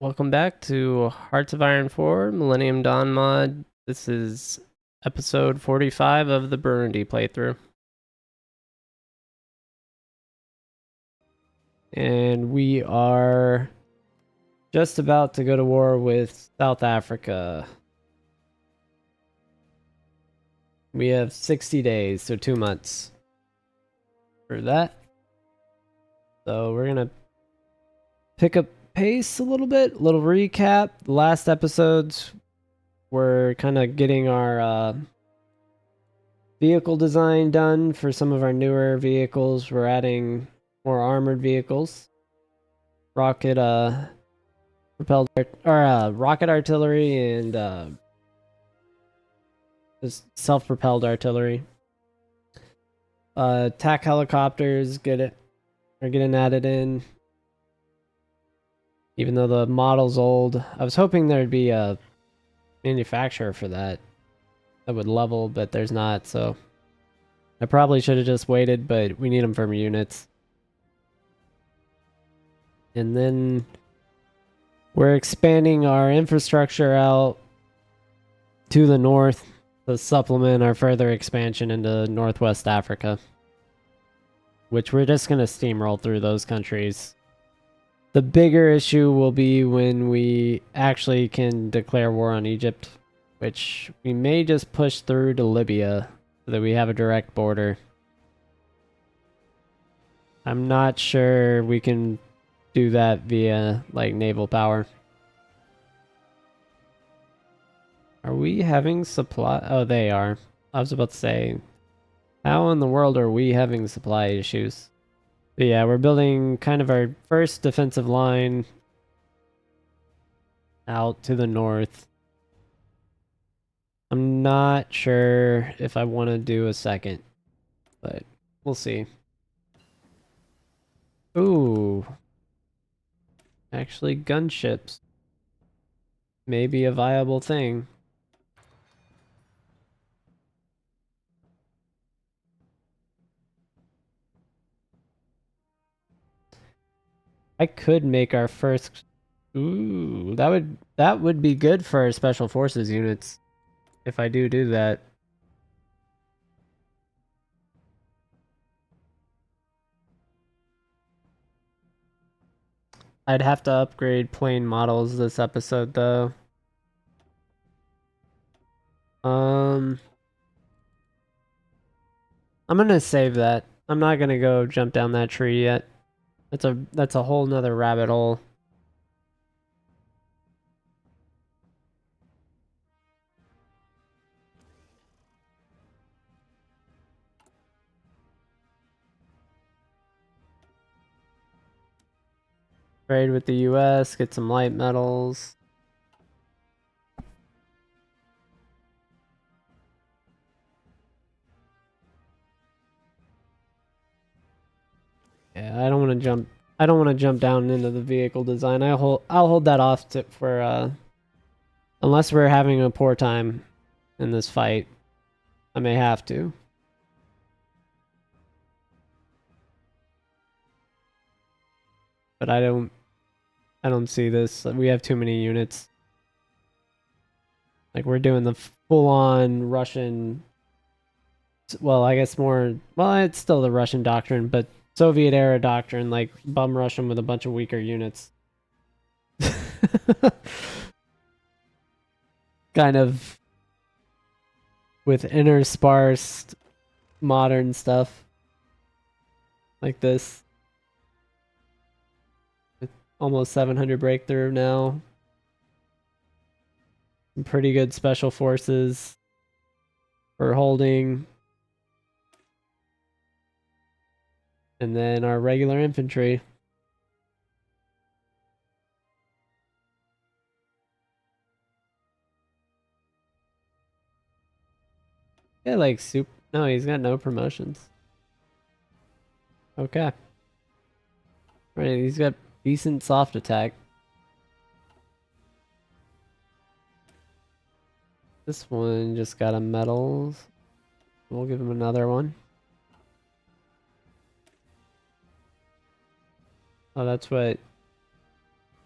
Welcome back to Hearts of Iron 4 Millennium Dawn mod. This is episode 45 of the Burundi playthrough. And we are just about to go to war with South Africa. We have 60 days, so 2 months for that. So we're going to pick up pace a little bit, a little recap. The last episodes, we're kind of getting our vehicle design done for some of our newer vehicles. We're adding more armored vehicles, rocket propelled rocket artillery, and just self-propelled artillery. Attack helicopters are getting added in. Even though the model's old, I was hoping there'd be a manufacturer for that would level, but there's not, so I probably should have just waited, but we need them from units. And then we're expanding our infrastructure out to the north to supplement our further expansion into Northwest Africa, which we're just going to steamroll through those countries. The bigger issue will be when we actually can declare war on Egypt, which we may just push through to Libya so that we have a direct border. I'm not sure we can do that via like naval power. Are we having supply? Oh, they are. I was about to say, how in the world are we having supply issues? But yeah, we're building kind of our first defensive line out to the north. I'm not sure if I want to do a second, but we'll see. Ooh. Actually, gunships may be a viable thing. I could make our first... Ooh, that would be good for our special forces units if I do that. I'd have to upgrade plane models this episode though. I'm gonna save that. I'm not gonna go jump down that tree yet. That's a whole nother rabbit hole. Trade with the US, get some light metals. Yeah, I don't want to jump down into the vehicle design. I'll hold that off for unless we're having a poor time in this fight. I may have to. But I don't see this. We have too many units. Like we're doing the full-on Russian, well, I guess more, well, it's still the Russian doctrine, but Soviet era doctrine, like bum rush them with a bunch of weaker units. Kind of with intersparsed modern stuff like this. Almost 700 breakthrough now. Some pretty good special forces for holding. And then our regular infantry. Yeah, like soup. No, he's got no promotions. Okay. Right, he's got decent soft attack. This one just got a medals. We'll give him another one. Oh, that's what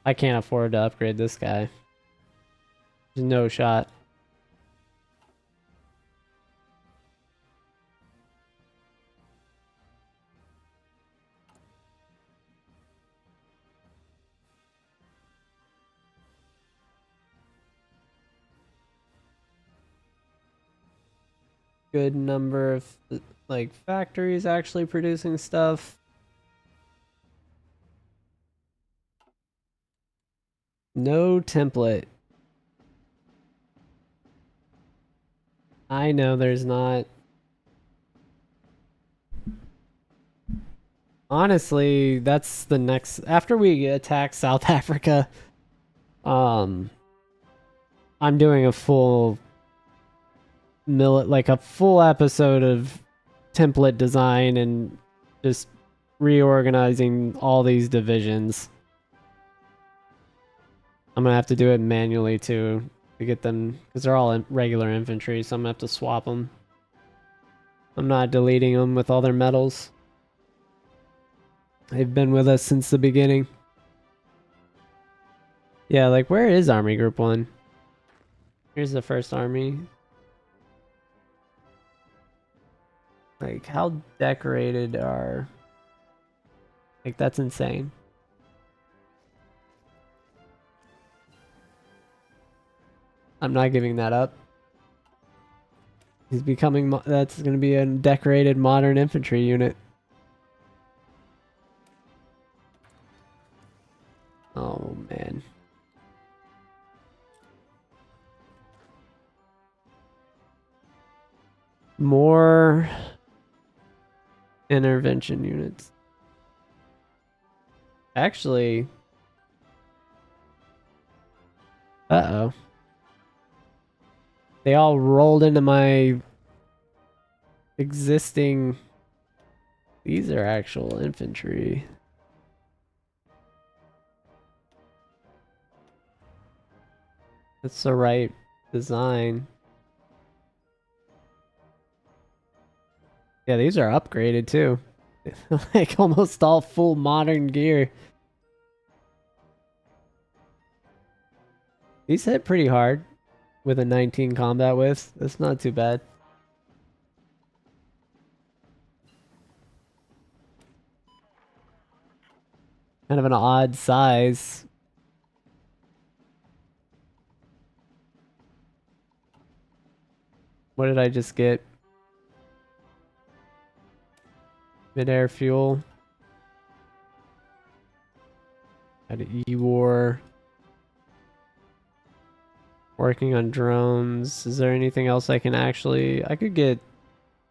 I can't afford to upgrade this guy. There's no shot. Good number of like factories actually producing stuff. No template. I know there's not. Honestly, that's the next after we attack South Africa. I'm doing a full like a full episode of template design and just reorganizing all these divisions. I'm gonna have to do it manually too to get them because they're all regular infantry, so I'm gonna have to swap them. I'm not deleting them with all their medals. They've been with us since the beginning. Yeah, like where is Army Group 1? Here's the first army. Like how decorated are... Like that's insane. I'm not giving that up. He's becoming... That's going to be a decorated modern infantry unit. Oh, man. More intervention units. Actually... Uh-oh. They all rolled into my existing... These are actual infantry. That's the right design. Yeah, these are upgraded too. Like almost all full modern gear. These hit pretty hard with a 19 combat width. That's not too bad. Kind of an odd size. What did I just get? Mid-air fuel. Had an E-War. Working on drones. Is there anything else I can actually... I could get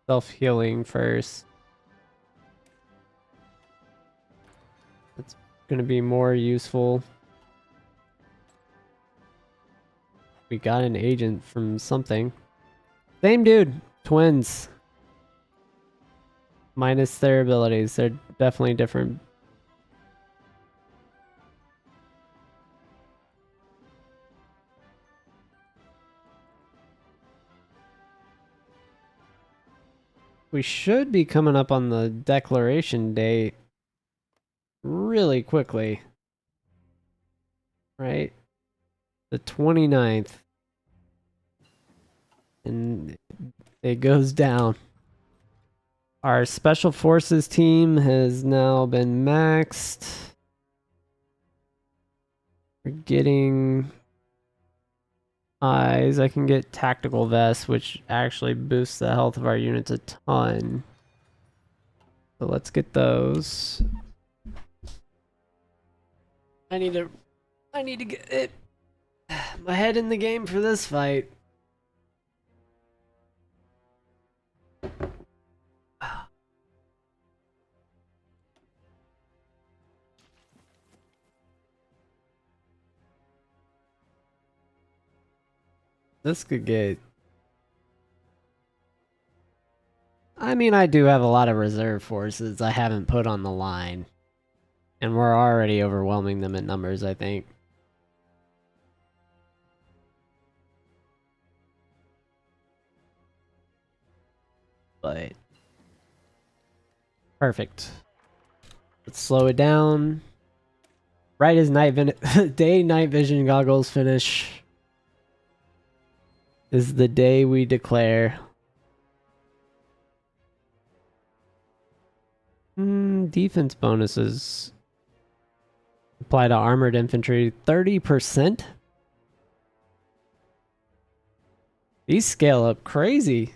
self-healing first. That's going to be more useful. We got an agent from something. Same dude. Twins. Minus their abilities. They're definitely different. We should be coming up on the declaration date really quickly. Right? The 29th. And it goes down. Our special forces team has now been maxed. We're getting eyes. I can get tactical vests, which actually boosts the health of our units a ton. So let's get those. I need to get it my head in the game for this fight. This could get... I mean, I do have a lot of reserve forces I haven't put on the line. And we're already overwhelming them in numbers, I think. But... Perfect. Let's slow it down. Right as day night vision goggles finish is the day we declare. Defense bonuses apply to armored infantry 30%. These scale up crazy.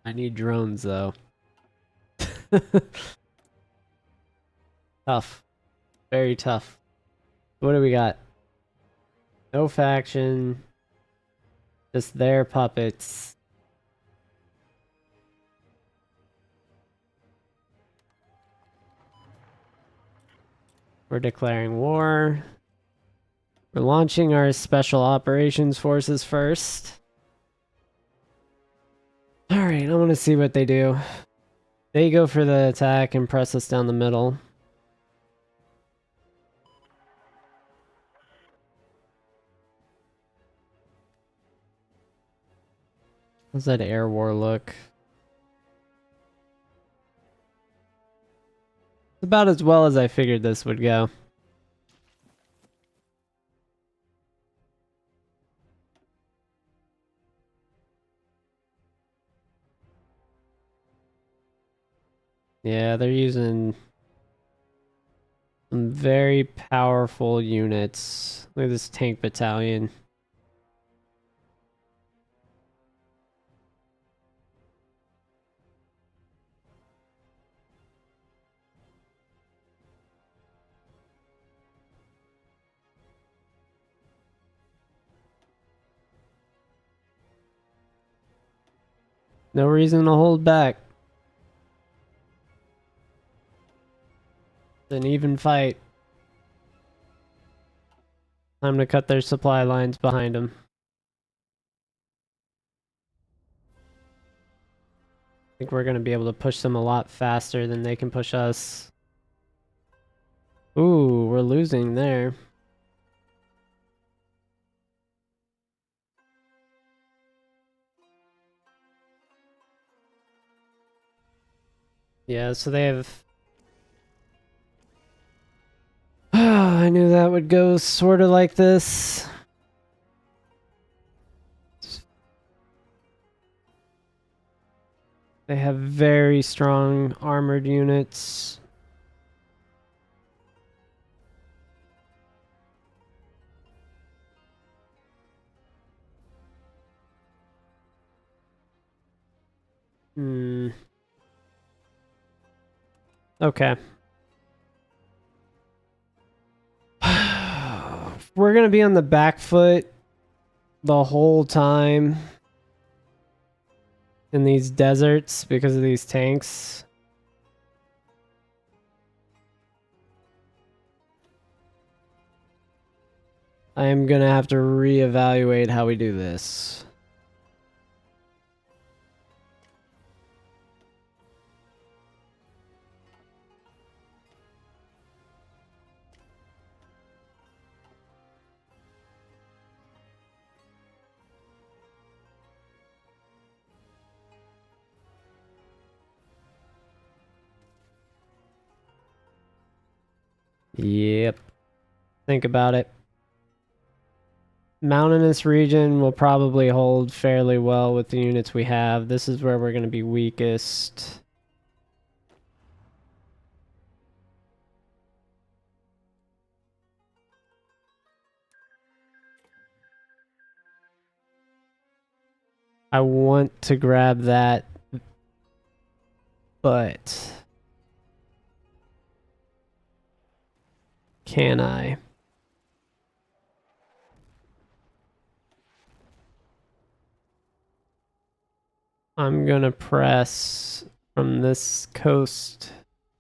I need drones though. Tough. Very tough. What do we got? No faction. Just their puppets. We're declaring war. We're launching our special operations forces first. Alright, I want to see what they do. They go for the attack and press us down the middle. How's that air war look? It's about as well as I figured this would go. Yeah, they're using some very powerful units. Look at this tank battalion. No reason to hold back. It's an even fight. Time to cut their supply lines behind them. I think we're going to be able to push them a lot faster than they can push us. Ooh, we're losing there. Yeah, so they have... I knew that would go sort of like this. They have very strong armored units. Okay. We're gonna be on the back foot the whole time in these deserts because of these tanks. I am gonna have to reevaluate how we do this. Yep. Think about it. Mountainous region will probably hold fairly well with the units we have. This is where we're going to be weakest. I want to grab that, but can I? I'm gonna press from this coast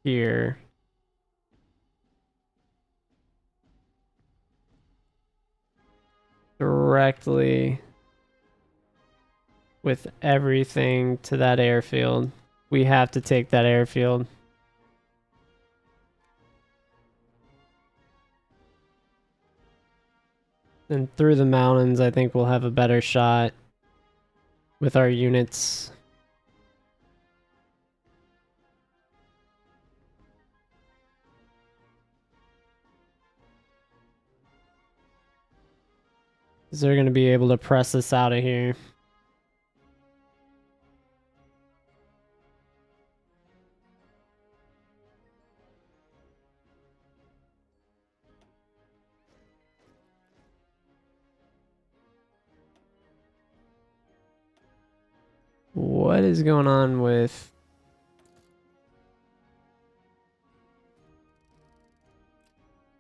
here. Directly with everything to that airfield. We have to take that airfield. And through the mountains, I think we'll have a better shot with our units. They're going to be able to press us out of here. What is going on with...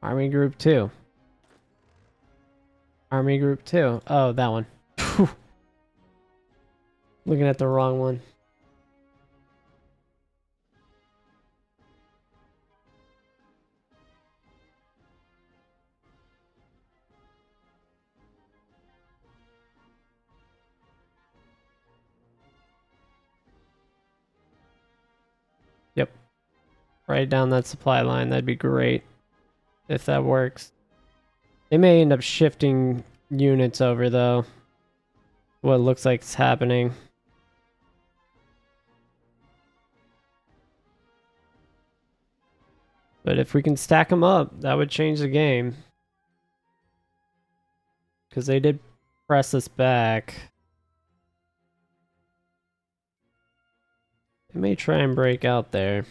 Army Group 2? Army Group 2. Oh, that one. Looking at the wrong one. Yep. Right down that supply line. That'd be great if that works. They may end up shifting units over, though. What looks like it's happening. But if we can stack them up, that would change the game. Because they did press us back. They may try and break out there.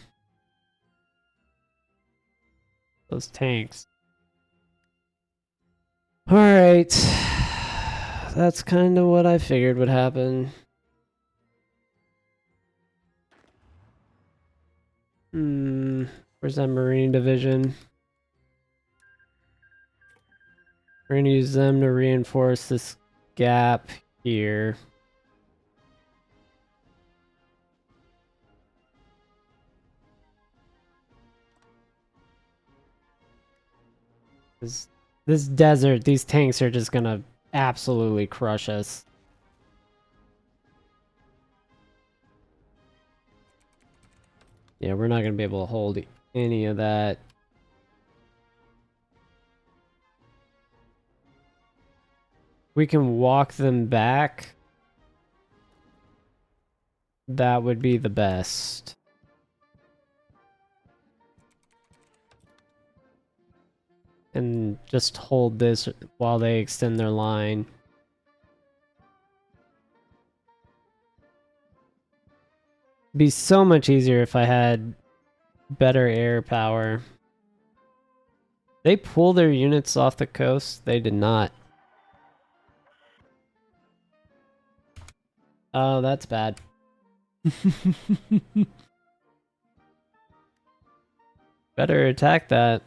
Those tanks. Alright. That's kind of what I figured would happen. Where's that Marine division? We're gonna use them to reinforce this gap here. This desert, these tanks are just gonna absolutely crush us. Yeah, we're not gonna be able to hold any of that. We can walk them back. That would be the best. And just hold this while they extend their line. It'd be so much easier if I had better air power. They pull their units off the coast? They did not. Oh, that's bad. Better attack that.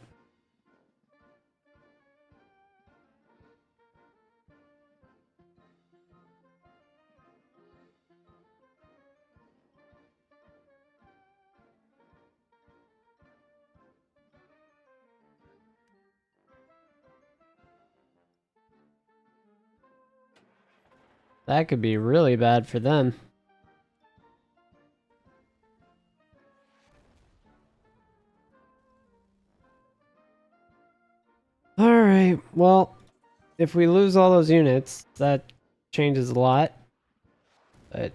That could be really bad for them. Alright, well, if we lose all those units, that changes a lot. But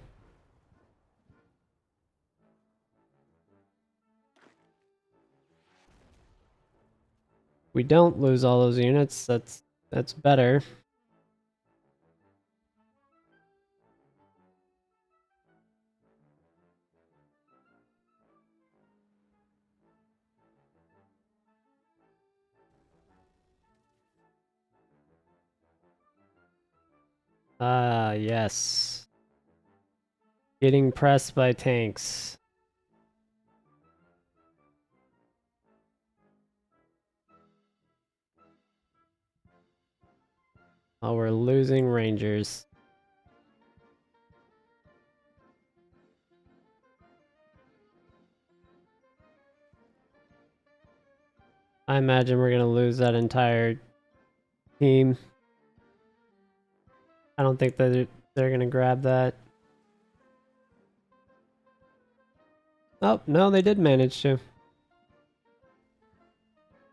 we don't lose all those units, that's better. Ah, yes. Getting pressed by tanks. Oh, we're losing rangers. I imagine we're gonna lose that entire team. I don't think that they're gonna grab that. Oh, no, they did manage to.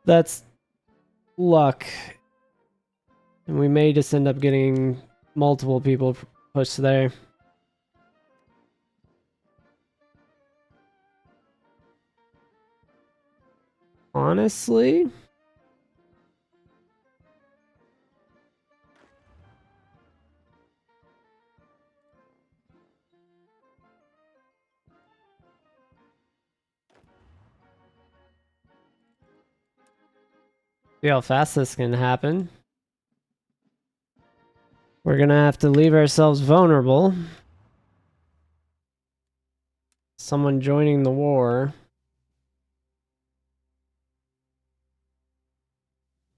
That's luck. And we may just end up getting multiple people pushed there. Honestly, see how fast this can happen. We're gonna have to leave ourselves vulnerable. Someone joining the war.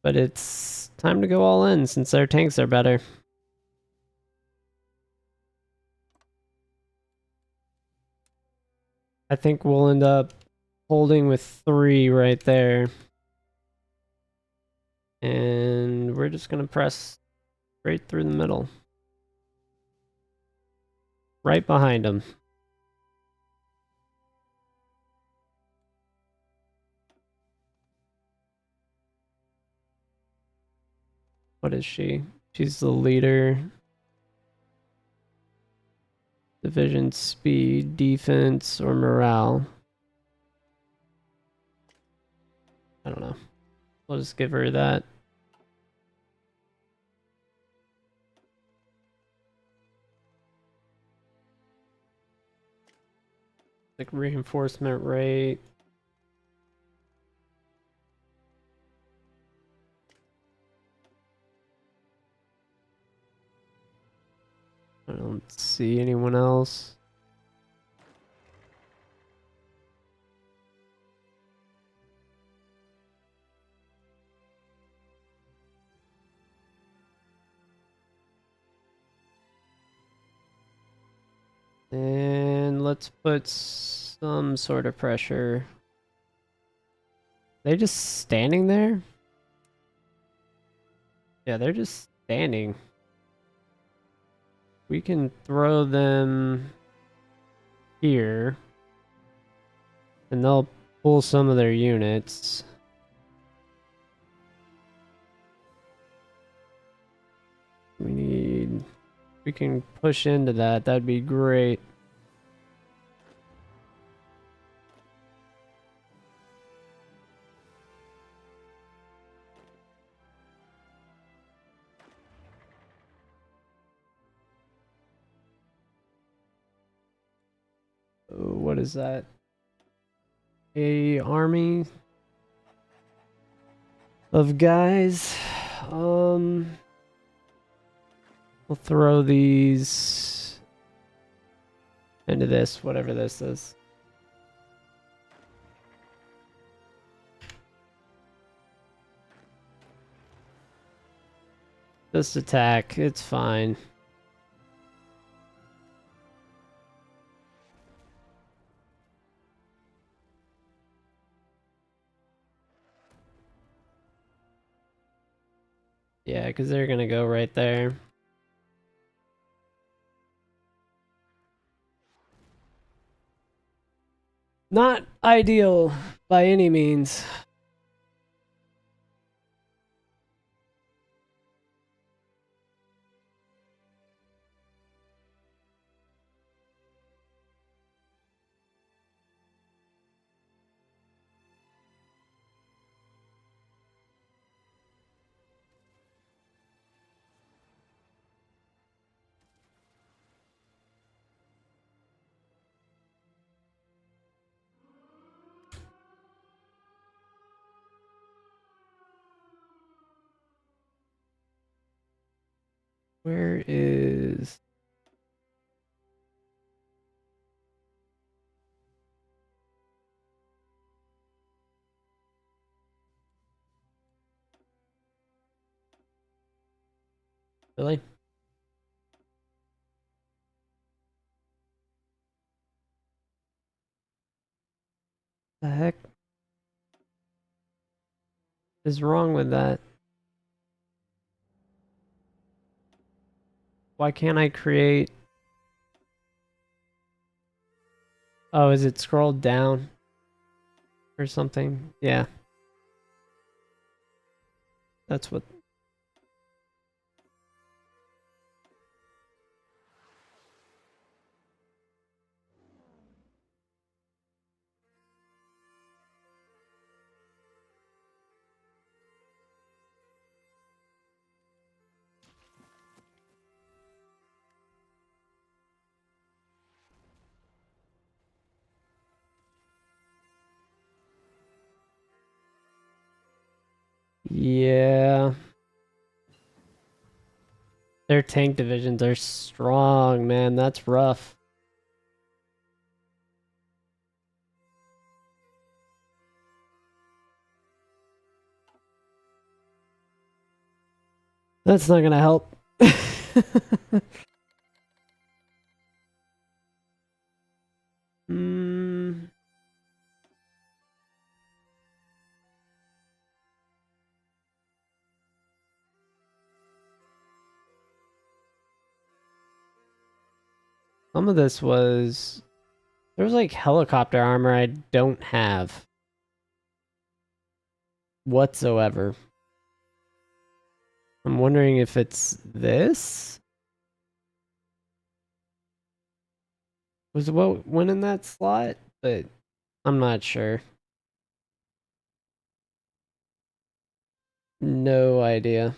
But it's time to go all in since their tanks are better. I think we'll end up holding with 3 right there. And we're just gonna press straight through the middle. Right behind them. What is she? She's the leader. Division speed, defense, or morale. I don't know. We'll just give her that. Like reinforcement rate. I don't see anyone else. And let's put some sort of pressure. They just standing there? Yeah, they're just standing. We can throw them here. And they'll pull some of their units. We can push into that. That'd be great. What is that? A army of guys. We'll throw these into this, whatever this is. Just attack, it's fine. Yeah, because they're gonna go right there. Not ideal by any means. Where is... Really? The heck is wrong with that? Why can't I create... Oh, is it scrolled down? Or something? Yeah. That's what... Yeah. Their tank divisions are strong, man. That's rough. That's not gonna help. Hmm. Some of this was... There was like helicopter armor I don't have. Whatsoever. I'm wondering if it's this? Was what went in that slot? But I'm not sure. No idea.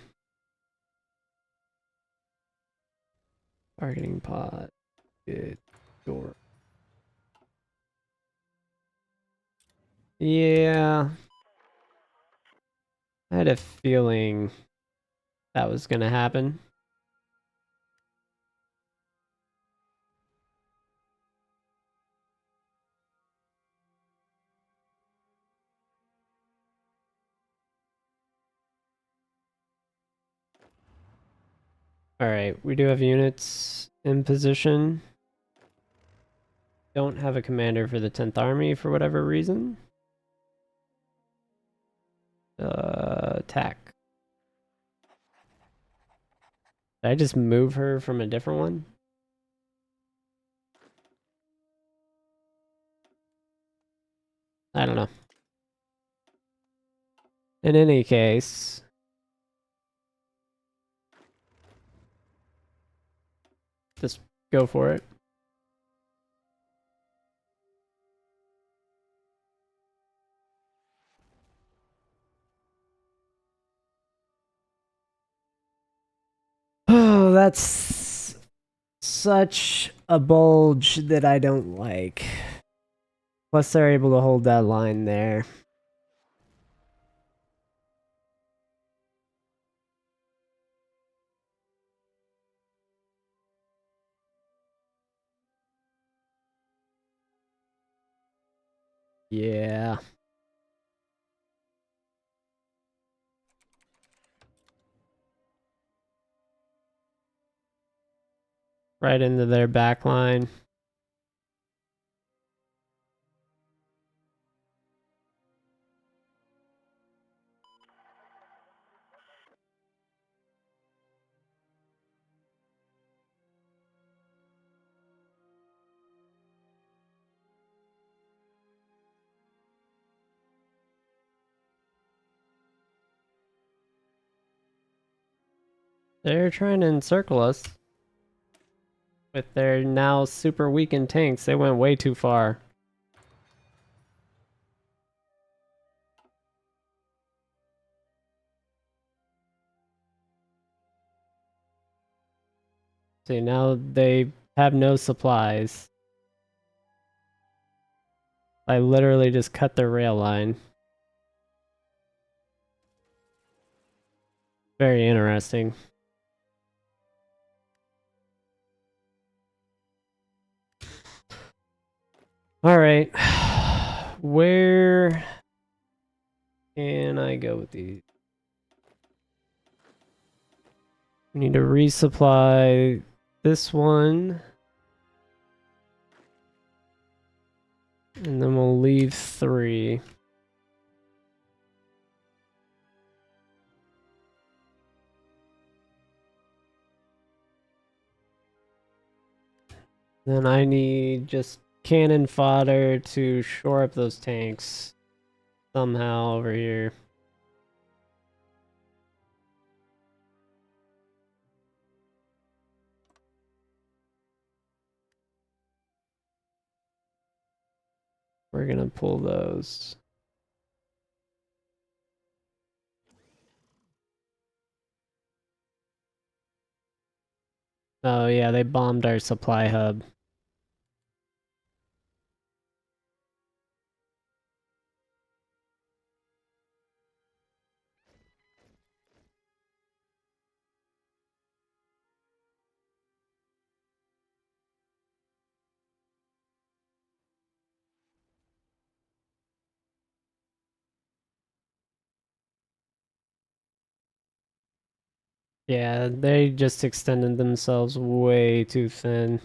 Targeting pod. Good door. Yeah. I had a feeling that was gonna happen. Alright, we do have units in position. Don't have a commander for the 10th Army for whatever reason. Attack. Did I just move her from a different one? I don't know. In any case... Just go for it. Oh, that's such a bulge that I don't like. Plus, they're able to hold that line there. Yeah. Right into their back line. They're trying to encircle us. With their now super weakened tanks, they went way too far. See, now they have no supplies. I literally just cut their rail line. Very interesting. Alright. Where can I go with these? We need to resupply this one. And then we'll leave 3. Then I need just cannon fodder to shore up those tanks somehow over here. We're gonna pull those. Oh yeah, they bombed our supply hub. Yeah, they just extended themselves way too thin.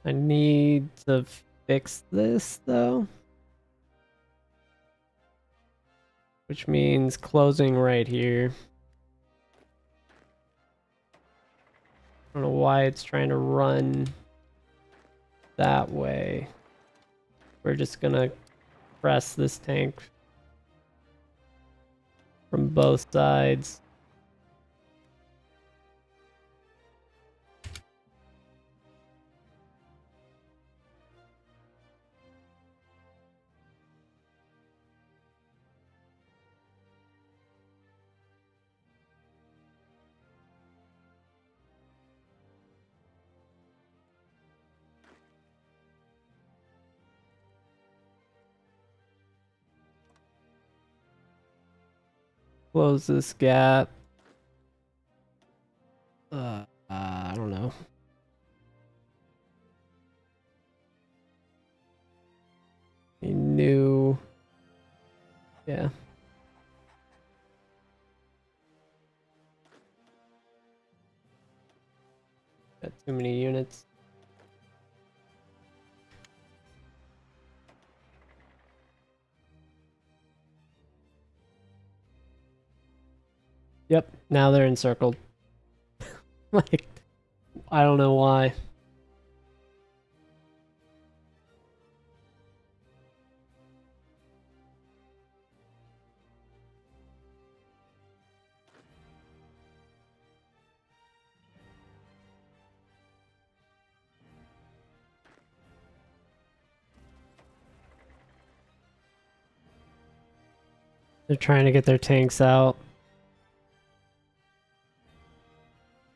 I need to fix this though, which means closing right here. I don't know why it's trying to run that way. We're just gonna press this tank from both sides. Close this gap. I don't know. A new, yeah. Got too many units. Yep, now they're encircled. Like, I don't know why. They're trying to get their tanks out.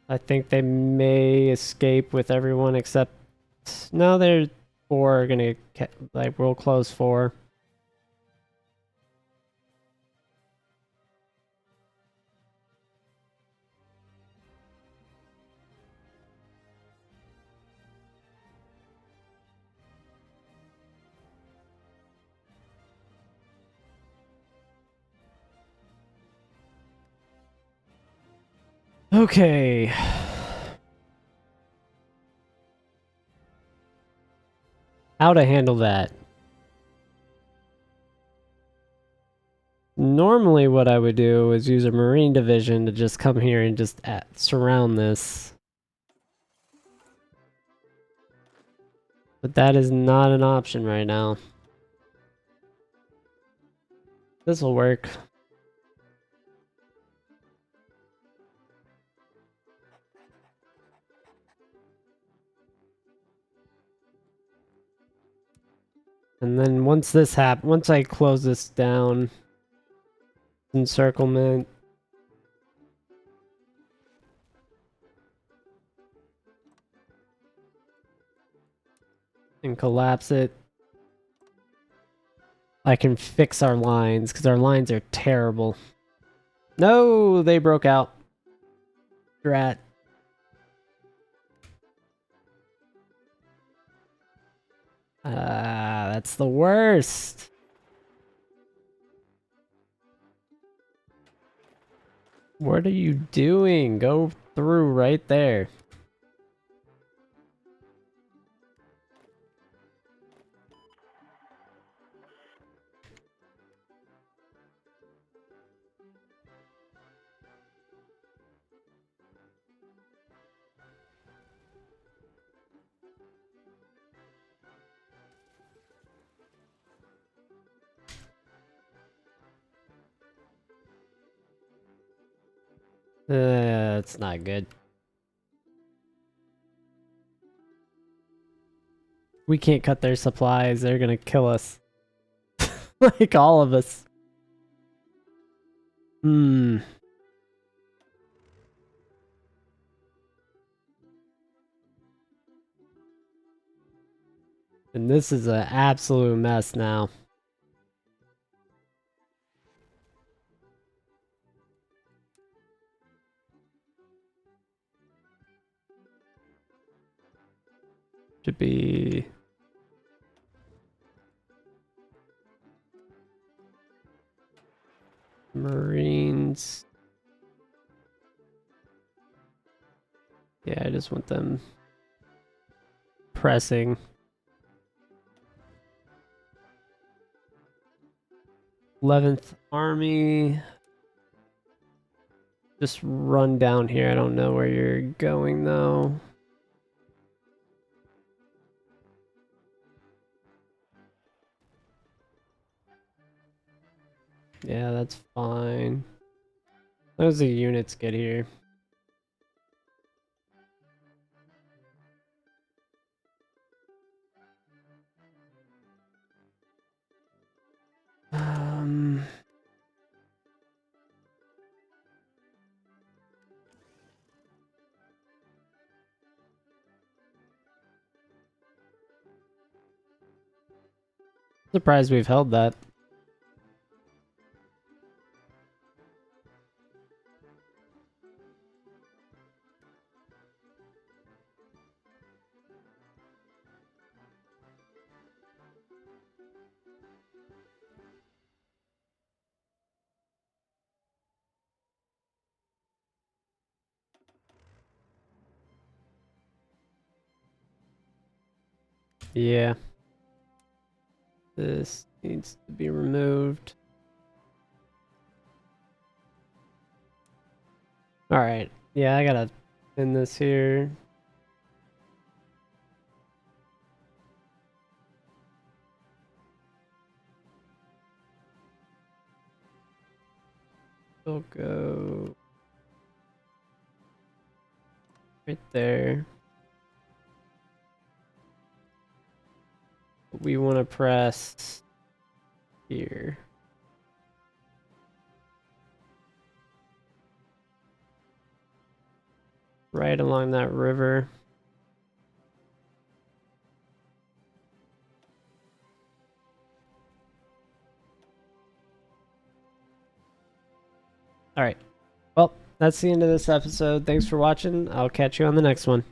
I think they may escape with everyone except... No, they're 4 are gonna... Like, we'll close 4. Okay. How to handle that. Normally what I would do is use a Marine division to just come here and just surround this. But that is not an option right now. This will work. And then once I close this down, encirclement, and collapse it, I can fix our lines, because our lines are terrible. No, they broke out. Drat. That's the worst. What are you doing? Go through right there. It's not good. We can't cut their supplies. They're gonna kill us. Like all of us. Hmm. And this is an absolute mess now. Should be Marines. Yeah, I just want them pressing. th Army. Just run down here. I don't know where you're going though. Yeah, that's fine. As the units get here. Surprised we've held that. Yeah. This needs to be removed. Alright. Yeah, I gotta pin this here. We'll go right there. We want to press here. Right along that river. Alright. Well, that's the end of this episode. Thanks for watching. I'll catch you on the next one.